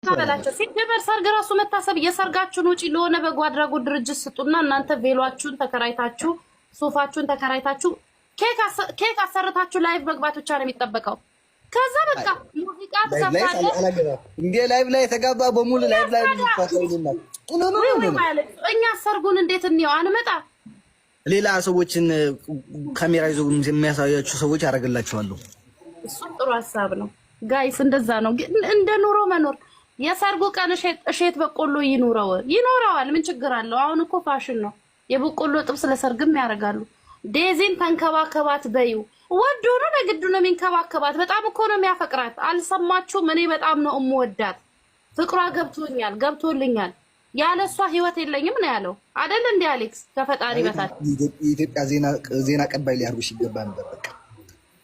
ታበላቸው ሲጀመር ሰርግ ራሱ መታሰብ የሰርጋችሁን ውጪ ለሆነ በጎ አድራጎት ድርጅት ስጡና እናንተ ቬሏችሁን ተከራይታችሁ ሶፋችሁን ተከራይታችሁ ኬክ አሰርታችሁ ላይቭ መግባት ብቻ ነው የሚጠበቀው። ከዛ በቃ ሙዚቃ ተከፍታለ እንዴ ላይቭ ላይ ተጋባ በሙሉ ላይቭ ላይ ተፋሰሉና እኛ ሰርጉን እንዴት እንየው አንመጣ ሌላ ሰዎችን ካሜራ ይዞ የሚያሳያችሁ ሰዎች ያደርግላችኋለሁ። እሱ ጥሩ ሐሳብ ነው ጋይስ፣ እንደዛ ነው እንደ ኑሮ መኖር። የሰርጉ ቀን እሸት በቆሎ ይኖረዋል። ምን ችግር አለው? አሁን እኮ ፋሽን ነው። የበቆሎ ጥብስ ለሰርግም ያደርጋሉ። ዴዚን ተንከባከባት በዩ ወዶ ነው ለግዱ ነው የሚንከባከባት። በጣም እኮ ነው የሚያፈቅራት። አልሰማችሁም? እኔ በጣም ነው እምወዳት። ፍቅሯ ገብቶልኛል። ያለሷ ህይወት የለኝም ነው ያለው አይደል እንዴ አሌክስ? ከፈጣሪ በታች የኢትዮጵያ ዜና ቀባይ ሊያርጉሽ ይገባ ነበር። በቃ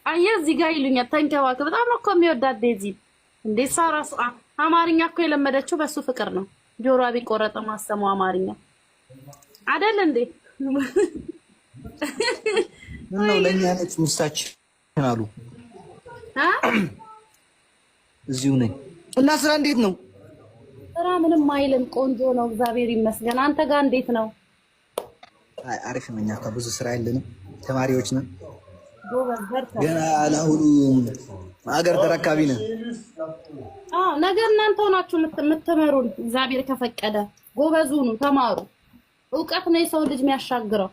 አየህ እዚህ ጋር ይሉኛል ተንከባከብ። በጣም ነው እኮ የሚወዳት ዴዚ። እንዴ ሳራስ አማርኛ እኮ የለመደችው በሱ ፍቅር ነው። ጆሮ ቢቆረጥ ማሰማው አማርኛ አይደል እንዴ? ነው ለኛ ነች ሙስታችን አሉ። እዚሁ ነኝ እና ስራ እንዴት ነው? ስራ ምንም አይልም፣ ቆንጆ ነው እግዚአብሔር ይመስገን። አንተ ጋር እንዴት ነው? አይ አሪፍ ነኝ። አካ ብዙ ስራ የለንም፣ ተማሪዎች ነን። ጎበዝ ገና ለሁሉ አገር ተረካቢ ነን። ነገ እናንተ ሆናችሁ የምትመሩን እግዚአብሔር ከፈቀደ። ጎበዙ ነው፣ ተማሩ። እውቀት ነው የሰው ልጅ የሚያሻግረው።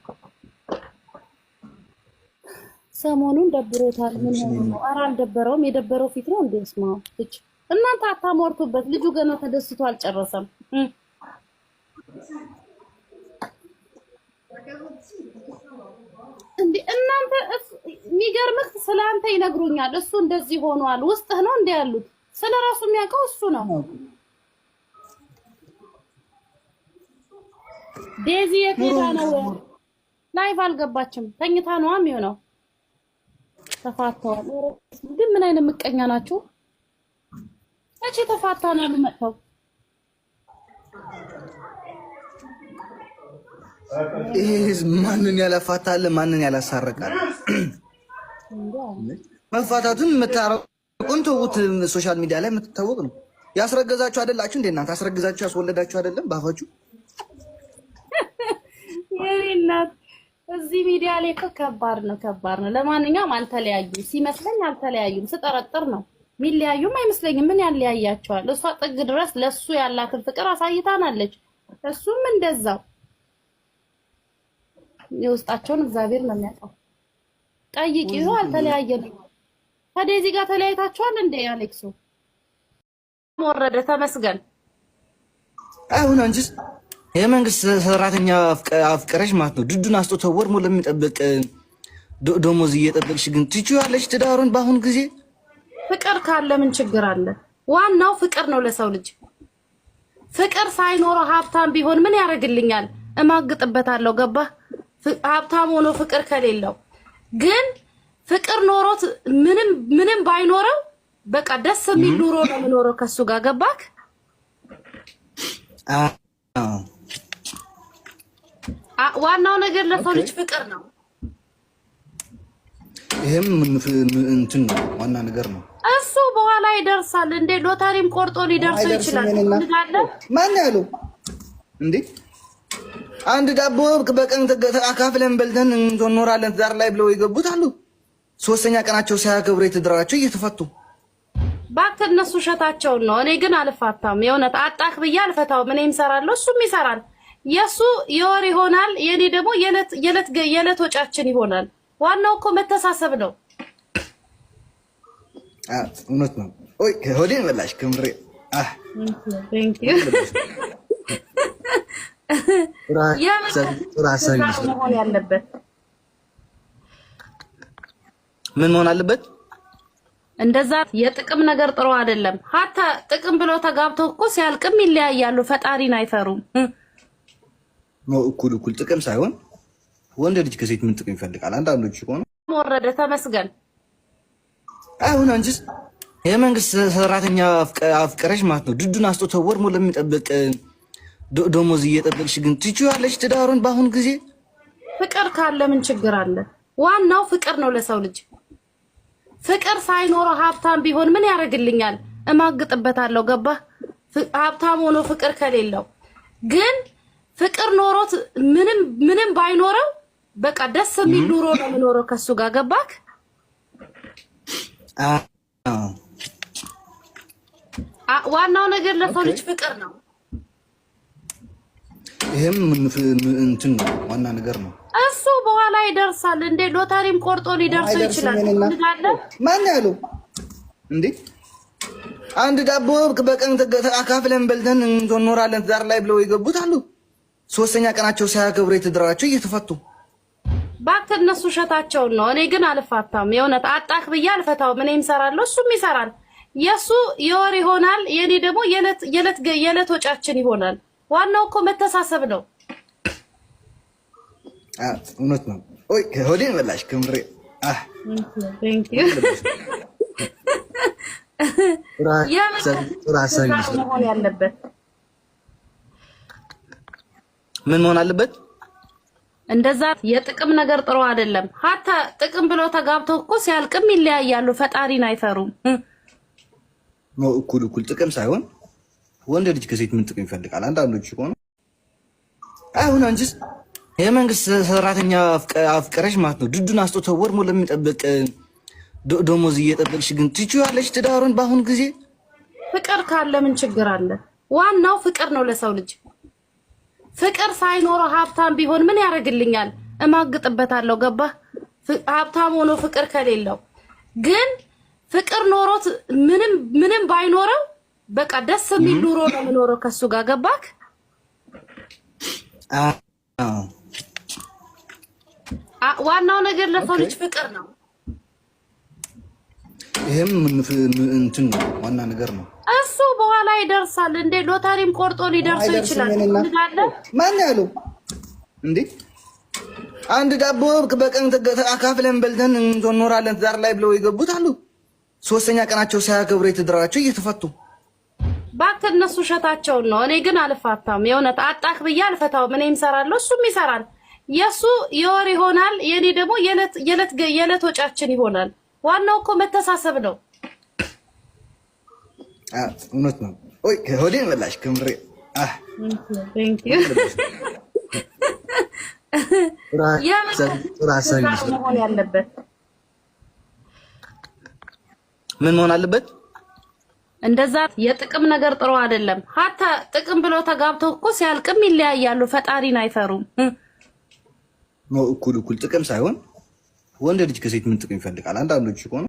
ሰሞኑን ደብሮታል። ምን ነው? ኧረ አልደበረውም። የደበረው ፊት ነው እንዴ? ስማ እጭ እናንተ አታሞርቱበት። ልጁ ገና ተደስቶ አልጨረሰም። እንዴ እናንተ የሚገርምህ ስለአንተ ይነግሩኛል። እሱ እንደዚህ ሆኗል። ውስጥህ ነው እንዴ ያሉት? ስለራሱ የሚያውቀው እሱ ነው። ዴዚ የቴዳ ነው ላይቭ አልገባችም። ተኝታ ነው የሚሆነው። ተፋተዋል። ግን ምን አይነት ምቀኛ ናችሁ? እቺ ተፋታና ለመጣው ይሄስ ማንን ያላፋታለ ማንን ያላሳረቃል? መፋታቱን መታረቁን ተውት። ሶሻል ሚዲያ ላይ የምትታወቅ ነው። ያስረገዛችሁ አይደላችሁ እንዴ? እናንተ አስረገዛችሁ ያስወለዳችሁ አይደለም ባፋችሁ? የኔናት እዚህ ሚዲያ ላይ ከባድ ነው። ለማንኛውም አልተለያዩ ሲመስለኝ አልተለያዩም። ስጠረጥር ነው ሚለያዩም አይመስለኝም። ምን ያለያያቸዋል? እሷ ጥግ ድረስ ለሱ ያላትን ፍቅር አሳይታናለች። እሱም እንደዛው የውስጣቸውን እግዚአብሔር ነው የሚያውቀው። ጠይቂው። አልተለያየንም። ከዴዚ ጋር ተለያይታችኋል እንዴ አሌክሶ? ወረደ ተመስገን። አሁን አንቺስ የመንግስት ሰራተኛ አፍቀረሽ ማለት ነው። ድዱን አስጦተው ወር ሙሉ ለሚጠብቅ ደሞዝ እየጠበቅሽ ግን ትችያለሽ ትዳሩን በአሁን ጊዜ። ፍቅር ካለ ምን ችግር አለ? ዋናው ፍቅር ነው ለሰው ልጅ። ፍቅር ሳይኖረው ሀብታም ቢሆን ምን ያደርግልኛል? እማግጥበታለሁ። ገባህ? ሀብታም ሆኖ ፍቅር ከሌለው ግን ፍቅር ኖሮት ምንም ባይኖረው በቃ ደስ የሚል ኑሮ ነው የሚኖረው ከሱ ጋር። ገባክ? ዋናው ነገር ለሰው ልጅ ፍቅር ነው። ይሄም እንትን ነው ዋና ነገር ነው። እሱ በኋላ ይደርሳል። እንዴ ሎተሪም ቆርጦ ሊደርሰው ይችላል። ማን ያለው እንዴ? አንድ ዳቦ በቀን አካፍለን በልተን እንኖራለን ትዳር ላይ ብለው ይገቡት አሉ። ሶስተኛ ቀናቸው ሳያከብሩ የተደራቸው እየተፈቱ ባክ እነሱ ሸታቸውን ነው። እኔ ግን አልፋታም። የእውነት አጣክ ብዬ አልፈታውም። እኔም እሰራለሁ፣ እሱም ይሰራል። የሱ የወር ይሆናል፣ የኔ ደግሞ የለት ወጫችን ይሆናል። ዋናው እኮ መተሳሰብ ነው። እውነት ነው። ኦይ ሆዴን በላሽ ከምሬ። ቴንክ ዩ መሆን ያለበት ምን መሆን አለበት? እንደዛ የጥቅም ነገር ጥሩ አይደለም። ሀታ ጥቅም ብለው ተጋብተው እኮ ሲያልቅም ይለያያሉ። ፈጣሪን አይፈሩም። ነው እኩል ጥቅም ሳይሆን ወንድ ልጅ ከሴት ምን ጥቅም ይፈልጋል? አንዳንዶች ሆነ ወረደ ተመስገን። አሁን አንቺስ የመንግስት ሰራተኛ አፍቀረሽ ማለት ነው። ድዱን አስጦተው ወር ሙሉ ለሚጠብቅ ደሞዝ እየጠበቅሽ ግን ትችያለሽ ትዳሩን በአሁን ጊዜ። ፍቅር ካለ ምን ችግር አለ? ዋናው ፍቅር ነው ለሰው ልጅ። ፍቅር ሳይኖረው ሀብታም ቢሆን ምን ያደርግልኛል? እማግጥበታለሁ። ገባህ? ሀብታም ሆኖ ፍቅር ከሌለው ግን ፍቅር ኖሮት ምንም ባይኖረው በቃ ደስ የሚል ኑሮ ነው የሚኖረው ከሱ ጋር ገባክ? ዋናው ነገር ለሰው ልጅ ፍቅር ነው። ይሄም እንትን ነው ዋና ነገር ነው። እሱ በኋላ ይደርሳል እንዴ ሎተሪም ቆርጦ ሊደርሰው ይችላል። ማን ያለው እንዴ? አንድ ዳቦ በቀን አካፍለን በልተን እንኖራለን ትዳር ላይ ብለው የገቡት አሉ። ሶስተኛ ቀናቸው ሳያከብሩ የተደራቸው እየተፈቱ ባክ እነሱ ሸታቸውን ነው። እኔ ግን አልፋታም። የእውነት አጣክ ብዬ አልፈታውም። እኔም እሰራለሁ እሱም ይሰራል። የሱ የወር ይሆናል፣ የኔ ደግሞ የለት ወጫችን ይሆናል። ዋናው እኮ መተሳሰብ ነው። እውነት ነው። ኦይ ሆዴን በላሽ ክምሬ። ቴንክ ዩ መሆን ያለበት ምን መሆን አለበት? እንደዛ የጥቅም ነገር ጥሩ አይደለም። ሀታ ጥቅም ብለው ተጋብተው እኮ ሲያልቅም ይለያያሉ። ፈጣሪን አይፈሩም። ነው እኩል ጥቅም ሳይሆን ወንድ ልጅ ከሴት ምን ጥቅም ይፈልጋል? አንዳንዶች ሆነ አሁን አንቺስ የመንግስት ሰራተኛ አፍቀረሽ ማለት ነው ድዱን አስጦተው ወር ሙሉ ለሚጠብቅ ደሞዝ እየጠበቅሽ ግን ትችያለሽ ትዳሩን። በአሁን ጊዜ ፍቅር ካለ ምን ችግር አለ? ዋናው ፍቅር ነው ለሰው ልጅ። ፍቅር ሳይኖረው ሀብታም ቢሆን ምን ያደርግልኛል? እማግጥበታለሁ። ገባህ? ሀብታም ሆኖ ፍቅር ከሌለው ግን ፍቅር ኖሮት ምንም ባይኖረው በቃ ደስ የሚል ኑሮ ነው የሚኖረው ከሱ ጋር ገባክ? ዋናው ነገር ለሰው ልጅ ፍቅር ነው። ይሄም እንትን ነው ዋና ነገር ነው። እሱ በኋላ ይደርሳል እንዴ ሎተሪም ቆርጦ ሊደርሰው ይችላል። ማን ያለው እንዴ? አንድ ዳቦ በቀን አካፍለን በልተን እንኖራለን ትዳር ላይ ብለው የገቡት አሉ። ሶስተኛ ቀናቸው ሳያከብሩ የተደራቸው እየተፈቱ ባክ እነሱ ሸታቸውን ነው። እኔ ግን አልፋታም። የእውነት አጣክ ብዬ አልፈታውም። እኔም እሰራለሁ እሱም ይሰራል። የሱ የወር ይሆናል፣ የኔ ደግሞ የለት ወጫችን ይሆናል። ዋናው እኮ መተሳሰብ ነው። እውነት ነው። ኦይ ሆዴን በላሽ ክምሬ። ቴንክ ዩ መሆን ያለበት ምን መሆን አለበት? እንደዛ የጥቅም ነገር ጥሩ አይደለም። ሀታ ጥቅም ብለው ተጋብተው እኮ ሲያልቅም ይለያያሉ። ፈጣሪን አይፈሩም። ነው እኩል ጥቅም ሳይሆን ወንድ ልጅ ከሴት ምን ጥቅም ይፈልጋል? አንዳንዶች ሆነ